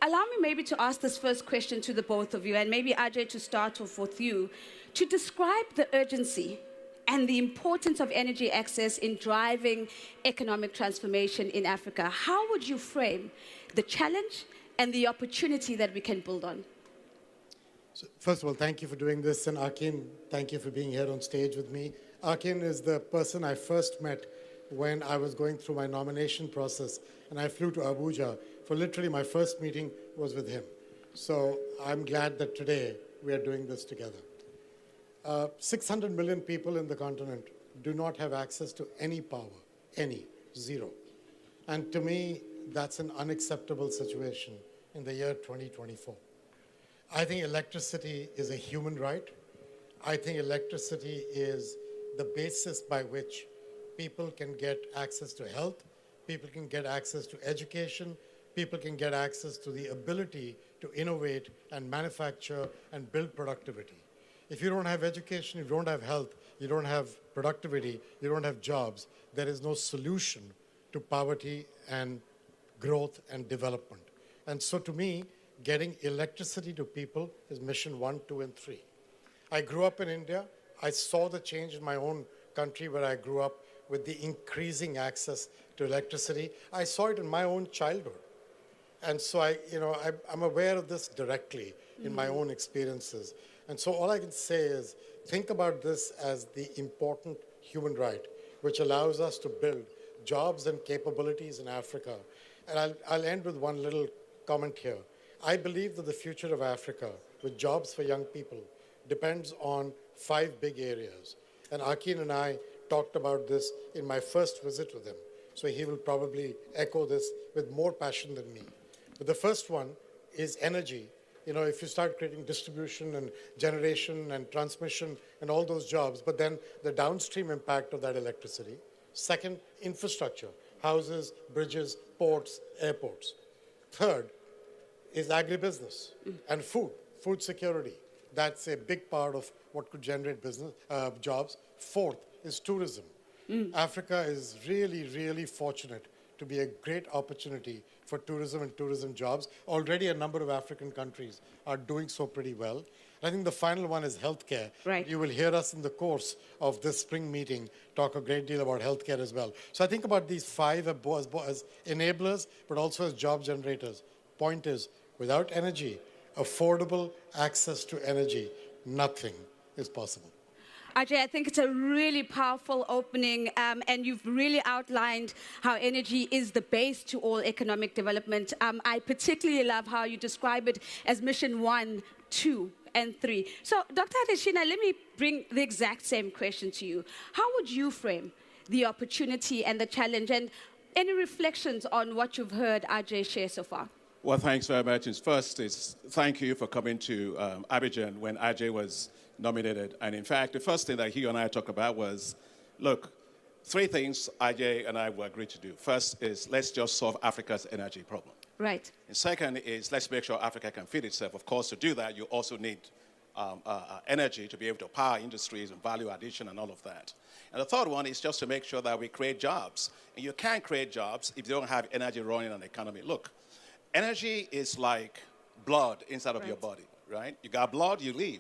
allow me maybe to ask this first question to the both of you, and maybe Ajay to start off with you, to describe the urgency and the importance of energy access in driving economic transformation in Africa. How would you frame the challenge and the opportunity that we can build on? So first of all, thank you for doing this, and Akin, thank you for being here on stage with me. Akin is the person I first met when I was going through my nomination process, and I flew to Abuja for literally my first meeting was with him. So I'm glad that today we are doing this together. 600 million people in the continent do not have access to any power, zero. And to me, that's an unacceptable situation in the year 2024. I think electricity is a human right. I think electricity is the basis by which people can get access to health, people can get access to education, people can get access to the ability to innovate and manufacture and build productivity. If you don't have education, if you don't have health, you don't have productivity, you don't have jobs, there is no solution to poverty and growth and development. And so to me, getting electricity to people is mission 1, 2, and 3. I grew up in India. I saw the change in my own country where I grew up with the increasing access to electricity. I saw it in my own childhood. And so I'm aware of this directly in my own experiences. And so all I can say is think about this as the important human right, which allows us to build jobs and capabilities in Africa. And I'll end with one little comment here. I believe that the future of Africa, with jobs for young people, depends on 5 big areas. And Akin and I talked about this in my first visit with him. So he will probably echo this with more passion than me. But the first one is energy. If you start creating distribution and generation and transmission and all those jobs, but then the downstream impact of that electricity. Second, infrastructure, houses, bridges, ports, airports. Third is agribusiness and food security. That's a big part of what could generate business jobs. Fourth is tourism. Africa is really, really fortunate to be a great opportunity for tourism and tourism jobs. Already a number of African countries are doing so pretty well. I think the final one is healthcare. Right. You will hear us in the course of this spring meeting talk a great deal about healthcare as well. So I think about these 5 as enablers, but also as job generators. Point is, without energy, affordable access to energy, nothing is possible. Ajay, I think it's a really powerful opening, and you've really outlined how energy is the base to all economic development. I particularly love how you describe it as mission 1, 2, and 3. So, Dr. Adeshina, let me bring the exact same question to you. How would you frame the opportunity and the challenge, and any reflections on what you've heard Ajay share so far? Well, thanks very much. First, thank you for coming to Abidjan when Ajay was nominated. And in fact, the first thing that he and I talked about was, look, 3 things Ajay and I will agree to do. First is let's just solve Africa's energy problem. Right. And second is let's make sure Africa can feed itself. Of course, to do that, you also need energy to be able to power industries and value addition and all of that. And the third one is just to make sure that we create jobs. And you can't create jobs if you don't have energy running an economy. Look, energy is like blood inside of your body, right? You got blood, you live.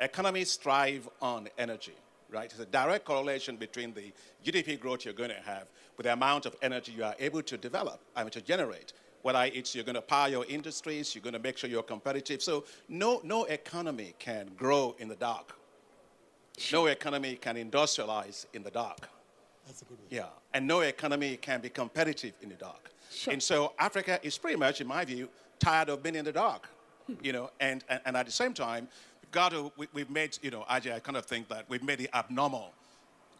Economies thrive on energy, right? There's a direct correlation between the GDP growth you're going to have with the amount of energy you are able to develop, to generate. Whether it's you're going to power your industries, you're going to make sure you're competitive. So no economy can grow in the dark. No economy can industrialize in the dark. That's a good one. Yeah, and no economy can be competitive in the dark. Sure. And so Africa is pretty much, in my view, tired of being in the dark, and at the same time, we've made, Ajay, I kind of think that we've made it abnormal,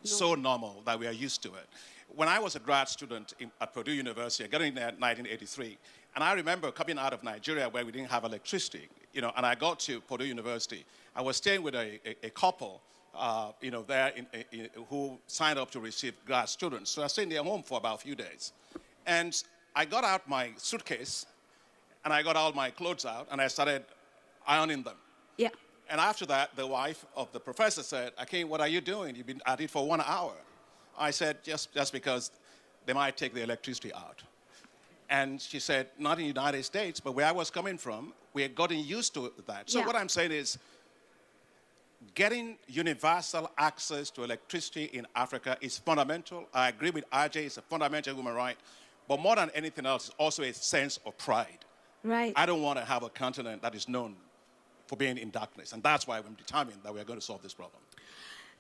so normal that we are used to it. When I was a grad student at Purdue University, I got in there in 1983, and I remember coming out of Nigeria where we didn't have electricity, and I got to Purdue University. I was staying with a couple, there who signed up to receive grad students. So I stayed in their home for about a few days. And I got out my suitcase, and I got all my clothes out, and I started ironing them. Yeah. And after that, the wife of the professor said, Akin, what are you doing? You've been at it for 1 hour. I said, just because they might take the electricity out. And she said, not in the United States, but where I was coming from, we had gotten used to that. So Yeah. what I'm saying is, getting universal access to electricity in Africa is fundamental. I agree with RJ, it's a fundamental human right. But more than anything else, it's also a sense of pride. Right. I don't want to have a continent that is known for being in darkness. And that's why I'm determined that we're going to solve this problem.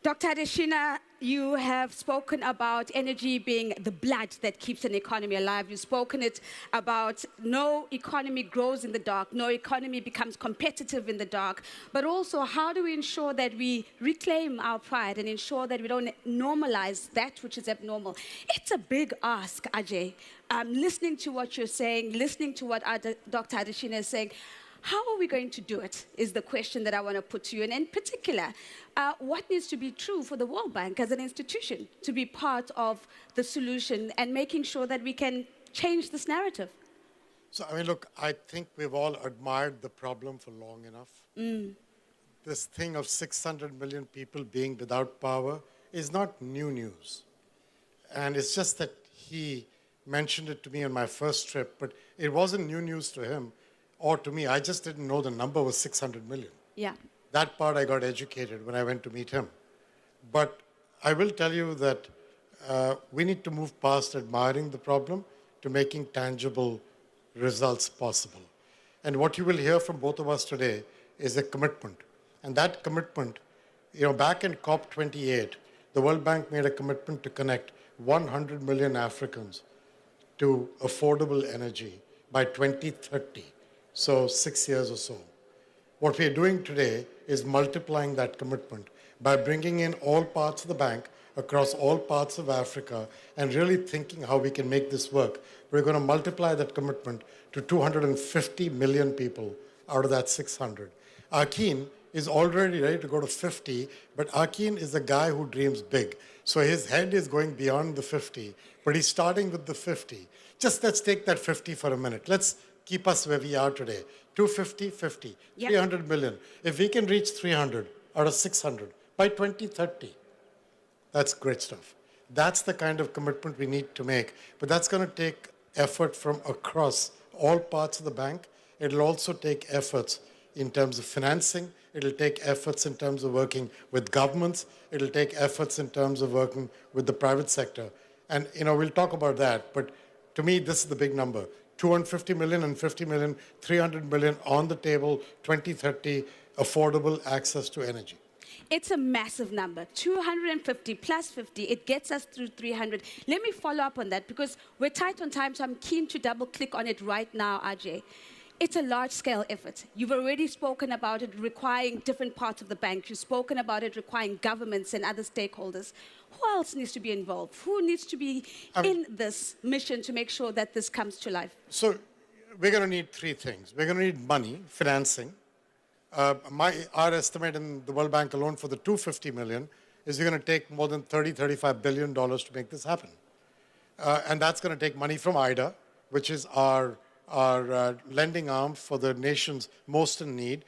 Dr. Adeshina, you have spoken about energy being the blood that keeps an economy alive. You've spoken it about no economy grows in the dark, no economy becomes competitive in the dark, but also how do we ensure that we reclaim our pride and ensure that we don't normalize that which is abnormal? It's a big ask, Ajay. Listening to what you're saying, listening to what Dr. Adeshina is saying, how are we going to do it is the question that I want to put to you. And in particular, what needs to be true for the World Bank as an institution to be part of the solution and making sure that we can change this narrative? So, I mean, look, I think we've all admired the problem for long enough. This thing of 600 million people being without power is not new news. And it's just that he mentioned it to me on my first trip, but it wasn't new news to him or to me. I just didn't know the number was 600 million. Yeah. That part I got educated when I went to meet him. But I will tell you that we need to move past admiring the problem to making tangible results possible. And what you will hear from both of us today is a commitment. And that commitment, back in COP28, the World Bank made a commitment to connect 100 million Africans to affordable energy by 2030. So 6 years or so. What we are doing today is multiplying that commitment by bringing in all parts of the bank across all parts of Africa and really thinking how we can make this work. We're going to multiply that commitment to 250 million people out of that 600. Akin is already ready to go to 50, but Akin is a guy who dreams big. So his head is going beyond the 50, but he's starting with the 50. Just let's take that 50 for a minute. Let's keep us where we are today. 250, 50, Yep. 300 million. If we can reach 300 out of 600 by 2030, that's great stuff. That's the kind of commitment we need to make. But that's going to take effort from across all parts of the bank. It'll also take efforts in terms of financing. It'll take efforts in terms of working with governments. It'll take efforts in terms of working with the private sector. And, we'll talk about that. But to me, this is the big number. 250 million and 50 million, 300 million on the table, 2030, affordable access to energy. It's a massive number, 250 plus 50. It gets us through 300. Let me follow up on that because we're tight on time, so I'm keen to double click on it right now, Ajay. It's a large-scale effort. You've already spoken about it requiring different parts of the bank. You've spoken about it requiring governments and other stakeholders. Who else needs to be involved? Who needs to be in this mission to make sure that this comes to life? So we're going to need three things. We're going to need money, financing. Our estimate in the World Bank alone for the 250 million is we're going to take more than $35 billion to make this happen. And that's going to take money from IDA, which is our lending arm for the nations most in need,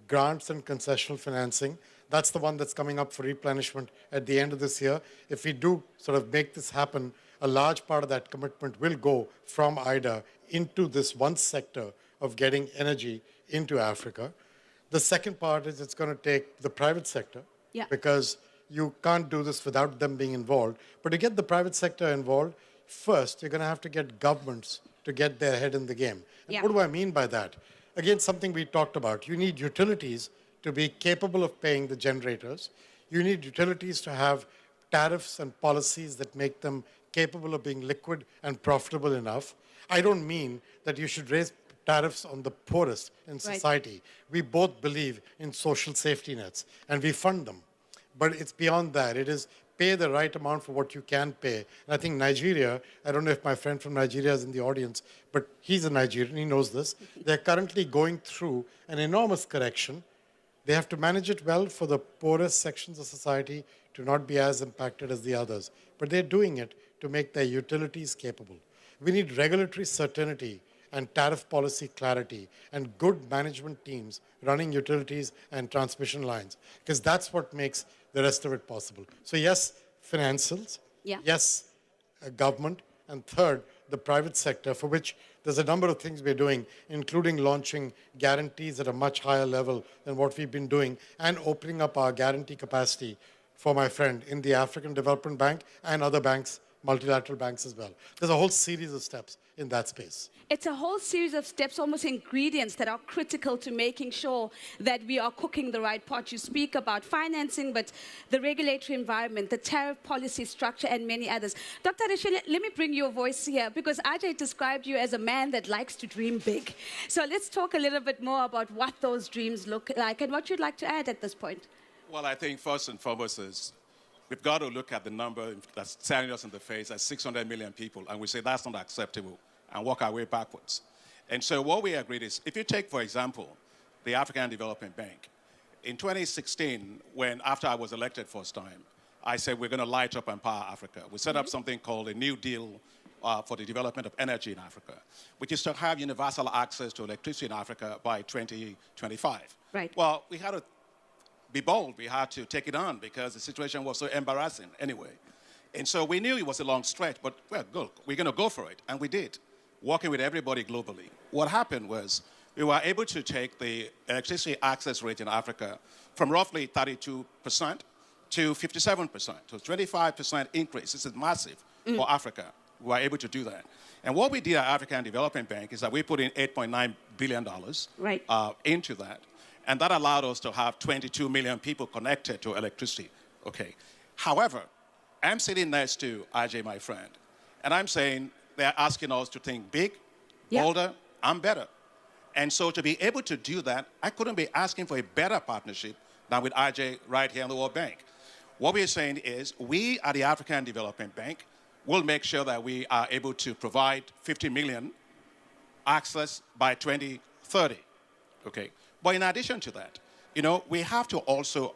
grants and concessional financing. That's the one that's coming up for replenishment at the end of this year. If we do sort of make this happen, a large part of that commitment will go from IDA into this one sector of getting energy into Africa. The second part is it's going to take the private sector, because you can't do this without them being involved. But to get the private sector involved, first, you're going to have to get governments to get their head in the game. And what do I mean by that? Again, something we talked about. You need utilities to be capable of paying the generators. You need utilities to have tariffs and policies that make them capable of being liquid and profitable enough. I don't mean that you should raise tariffs on the poorest in society. Right. We both believe in social safety nets, and we fund them. But it's beyond that. It is pay the right amount for what you can pay. And I think Nigeria, I don't know if my friend from Nigeria is in the audience, but he's a Nigerian, he knows this. They're currently going through an enormous correction. They have to manage it well for the poorest sections of society to not be as impacted as the others. But they're doing it to make their utilities capable. We need regulatory certainty and tariff policy clarity and good management teams running utilities and transmission lines, because that's what makes the rest of it possible. So yes, financials, yes, government, and third, the private sector, for which there's a number of things we're doing, including launching guarantees at a much higher level than what we've been doing, and opening up our guarantee capacity for my friend in the African Development Bank and other banks, multilateral banks as well. There's a whole series of steps in that space. It's a whole series of steps, almost ingredients that are critical to making sure that we are cooking the right pot. You speak about financing, but the regulatory environment, the tariff policy structure, and many others. Dr. Adeshina, let me bring your voice here, because Ajay described you as a man that likes to dream big. So let's talk a little bit more about what those dreams look like and what you'd like to add at this point. Well, I think first and foremost is we've got to look at the number that's staring us in the face as 600 million people, and we say that's not acceptable, and work our way backwards. And so what we agreed is, if you take, for example, the African Development Bank, in 2016, after I was elected first time, I said we're going to light up and empower Africa. We set up something called a New Deal for the development of energy in Africa, which is to have universal access to electricity in Africa by 2025. Right. Well, we had to be bold. We had to take it on because the situation was so embarrassing anyway. And so we knew it was a long stretch, but well, good, we're going to go for it. And we did, working with everybody globally. What happened was we were able to take the electricity access rate in Africa from roughly 32% to 57%, to 25% increase. This is massive for Africa. We were able to do that. And what we did at African Development Bank is that we put in $8.9 billion into that. And that allowed us to have 22 million people connected to electricity. Okay. However, I'm sitting next to Ajay, my friend, and I'm saying they're asking us to think big, bolder, and better. And so to be able to do that, I couldn't be asking for a better partnership than with Ajay right here in the World Bank. What we're saying is we at the African Development Bank will make sure that we are able to provide 50 million access by 2030. Okay. But in addition to that, you know, we have to also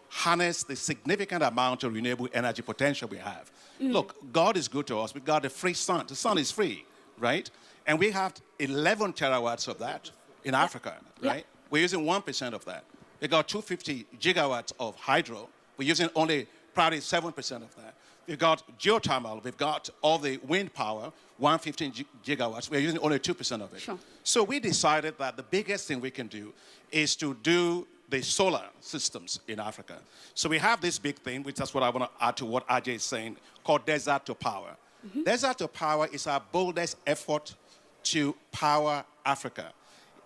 harness the significant amount of renewable energy potential we have. Look, God is good to us. We've got a free sun. The sun is free, right? And we have 11 terawatts of that in Africa, right? We're using 1% of that. We got 250 gigawatts of hydro. We're using only probably 7% of that. We've got geothermal. We've got all the wind power, 115 gigawatts. We're using only 2% of it. Sure. So we decided that the biggest thing we can do is to do the solar systems in Africa. So we have this big thing, which is what I want to add to what Ajay is saying, called Desert to Power. Desert to Power is our boldest effort to power Africa.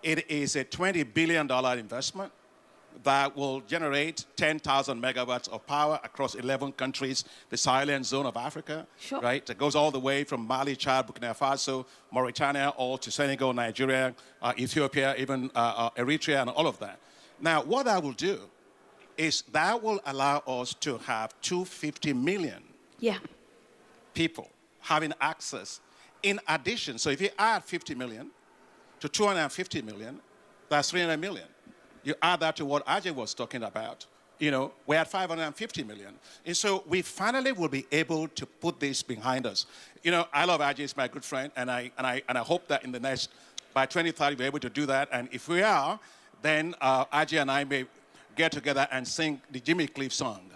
It is a $20 billion investment that will generate 10,000 megawatts of power across 11 countries, the Sahelian zone of Africa, right? It goes all the way from Mali, Chad, Burkina Faso, Mauritania, all to Senegal, Nigeria, Ethiopia, even Eritrea, and all of that. Now, what that will do is that will allow us to have 250 million people having access in addition. So if you add 50 million to 250 million, that's 300 million. You add that to what Ajay was talking about, you know, we're at 550 million. And so we finally will be able to put this behind us. You know, I love Ajay, he's my good friend, and I hope that in the next, by 2030, we're able to do that. And if we are, then Ajay and I may get together and sing the Jimmy Cliff song,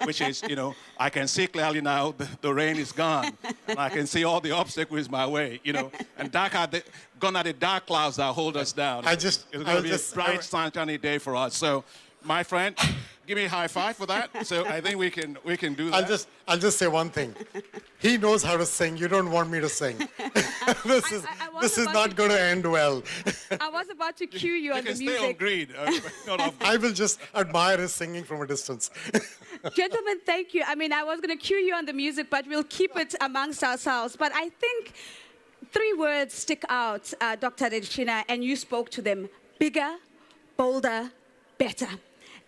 which is, you know, I can see clearly now the rain is gone, and I can see all the obstacles my way, you know, and gone are the dark clouds that hold us down. It's going to be a bright, sunshiny day for us. So, my friend, give me a high five for that. So I think we can do that. I'll just say one thing. He knows how to sing. You don't want me to sing. This is not going to end well. I was about to cue you on the music. You can stay on green. I will just admire his singing from a distance. Gentlemen, thank you. I mean, I was going to cue you on the music, but we'll keep it amongst ourselves. But I think 3 words stick out, Dr. Adeshina, and you spoke to them: bigger, bolder, better.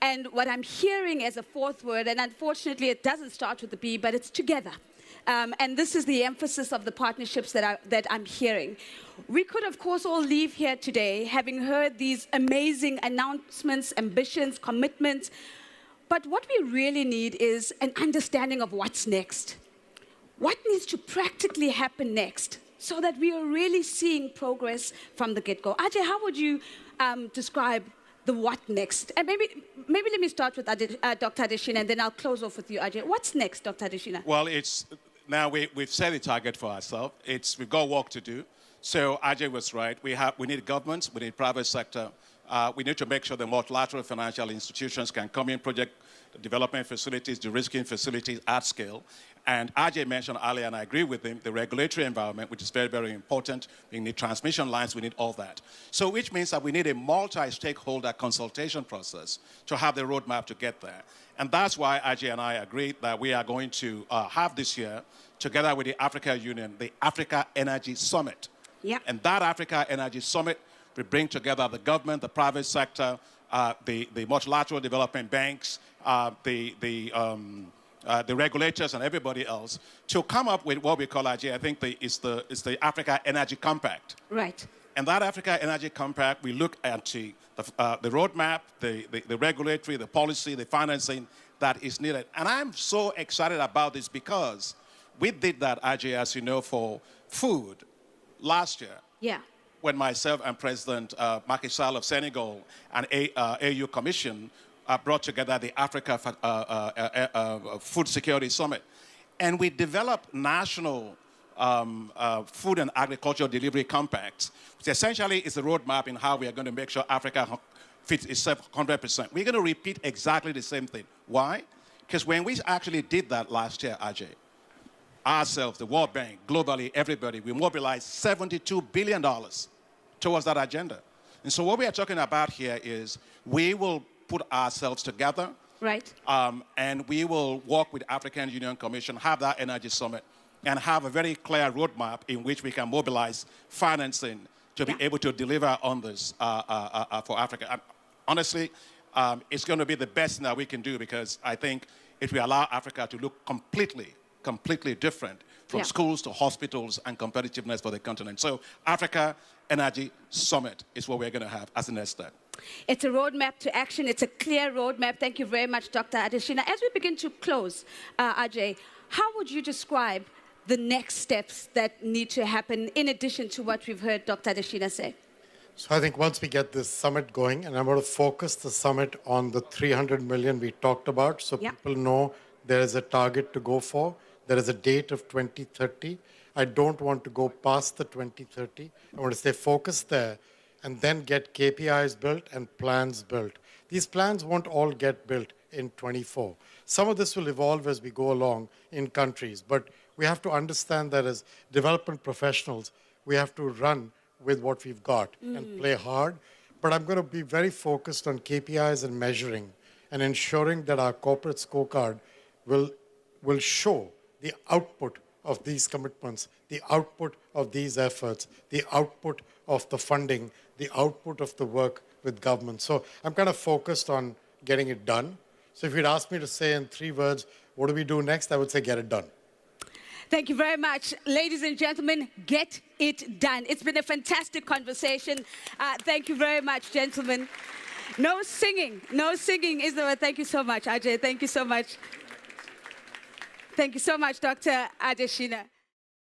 And what I'm hearing as a 4th word, and unfortunately it doesn't start with the B, but it's together. And this is the emphasis of the partnerships that I'm hearing. We could, of course, all leave here today having heard these amazing announcements, ambitions, commitments. But what we really need is an understanding of what's next. What needs to practically happen next so that we are really seeing progress from the get-go? Ajay, how would you describe the what next? And maybe let me start with Dr. Adeshina, and then I'll close off with you, Ajay. What's next, Dr. Adeshina? Well, it's now we've set a target for ourselves. We've got work to do. So Ajay was right. We need governments, we need private sector. We need to make sure the multilateral financial institutions can come in, project development facilities, de-risking facilities at scale. And Ajay mentioned earlier, and I agree with him, the regulatory environment, which is very, very important. We need transmission lines, we need all that. So which means that we need a multi-stakeholder consultation process to have the roadmap to get there. And that's why Ajay and I agreed that we are going to have this year, together with the Africa Union, the Africa Energy Summit. Yeah. And that Africa Energy Summit will bring together the government, the private sector, the multilateral development banks, the regulators and everybody else to come up with what we call, Ajay, I think it's the Africa Energy Compact. Right. And that Africa Energy Compact, we look at the roadmap, the regulatory, the policy, the financing that is needed. And I'm so excited about this because we did that, Ajay, as you know, for food last year. Yeah. When myself and President Macky Sall of Senegal and AU Commission brought together the Africa Food Security Summit. And we developed national food and agricultural delivery compacts, which essentially is a roadmap in how we are going to make sure Africa fits itself 100%. We're going to repeat exactly the same thing. Why? Because when we actually did that last year, Ajay, ourselves, the World Bank, globally, everybody, we mobilized $72 billion towards that agenda. And so what we are talking about here is we will put ourselves together. Right. And we will work with African Union Commission, have that energy summit, and have a very clear roadmap in which we can mobilize financing to be able to deliver on this for Africa. And honestly, it's going to be the best thing that we can do because I think it will allow Africa to look completely different from schools to hospitals and competitiveness for the continent. So Africa Energy Summit is what we're going to have as the next step. It's a roadmap to action. It's a clear roadmap. Thank you very much, Dr. Adesina. As we begin to close, Ajay, how would you describe the next steps that need to happen in addition to what we've heard Dr. Adesina say? So I think once we get this summit going, and I'm going to focus the summit on the 300 million we talked about, so people know there is a target to go for. There is a date of 2030. I don't want to go past the 2030. I want to stay focused there and then get KPIs built and plans built. These plans won't all get built in 24. Some of this will evolve as we go along in countries, but we have to understand that as development professionals, we have to run with what we've got and play hard. But I'm going to be very focused on KPIs and measuring and ensuring that our corporate scorecard will show the output of these commitments, the output of these efforts, the output of the funding, the output of the work with government. So I'm kind of focused on getting it done. So if you'd ask me to say in 3 words, what do we do next? I would say get it done. Thank you very much. Ladies and gentlemen, get it done. It's been a fantastic conversation. Thank you very much, gentlemen. No singing is the word. Thank you so much, Ajay. Thank you so much. Thank you so much, Dr. Adesina.